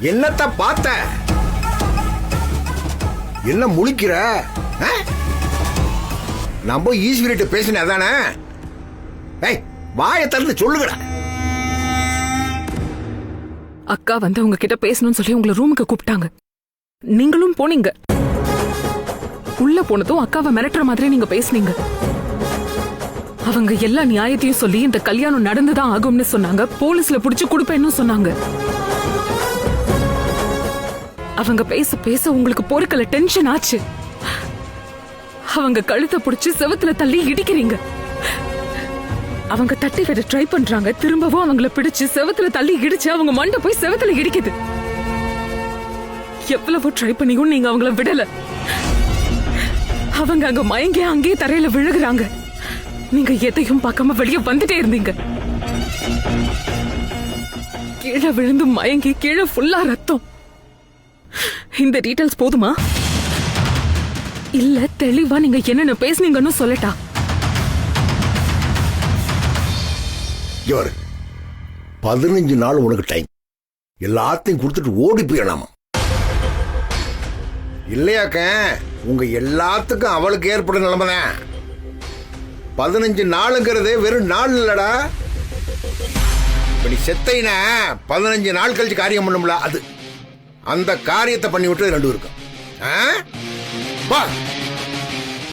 என்னத்த பார்த்த? என்ன முழிக்கிற? நம்ம ஈஸ்வரிட்ட பேசின அதானே? வாயை திறந்து சொல்லுங்கடா. அக்கா வந்து உங்க கிட்ட பேசணும்னு சொல்லி உங்களை ரூமுக்கு கூப்பிட்டாங்க. நீங்களும் போனீங்க. உள்ள போனதும் அக்காவை மிரட்டுற மாதிரி நீங்க பேசுனீங்க. அவங்க எல்லா நியாயத்தையும் சொல்லி இந்த கல்யாணம் நடந்துதான் ஆகும்னு சொன்னாங்க. போலீஸ்ல புடிச்சு கொடுப்பேன்னு சொன்னாங்க. அவங்க பேச பேச உங்களுக்கு பொறுக்கல, டென்ஷன் ஆச்சு. அவங்க கழுத்தை புடிச்சு செவத்துல தள்ளி இடிக்கிறீங்க. அவங்க தட்டி விட ட்ரை பண்றாங்க. திரும்பவும் அவங்கள பிடிச்சு செவத்துல தள்ளி இடிச்சு அவங்க மண்டை போய் செவத்துல இடிக்குது. எவ்வளவோ ட்ரை பண்ணியும் நீங்க அவங்கள விடல. அவங்க அங்க மயங்கி அங்கேயே தரையில விழுகுறாங்க. நீங்க எதையும் பார்க்காம வெளியே வந்துட்டே இருந்தீங்க. கீழே விழுந்து மயங்கி கீழே ஃபுல்லா ரத்தம். இந்த டீடைல்ஸ் போதுமா? இல்ல தெளிவா நீங்க என்னென்ன பேசுனீங்கன்னு சொல்லட்டா? 15 நாள் உனக்கு டைம். எல்லாத்தையும் கொடுத்துட்டு ஓடி போயிடலாமா? இல்லையாக்க உங்க எல்லாத்துக்கும் அவளுக்கு ஏற்படும் நிலைமைதான். 15 நாளுங்கிறது வெறும் நாள் இல்லடா. இப்படி செத்தைனா 15 நாள் கழிச்சு காரியம் பண்ணும்ல, அது அந்த காரியத்தை பண்ணி விட்டு 2 இருக்கும்.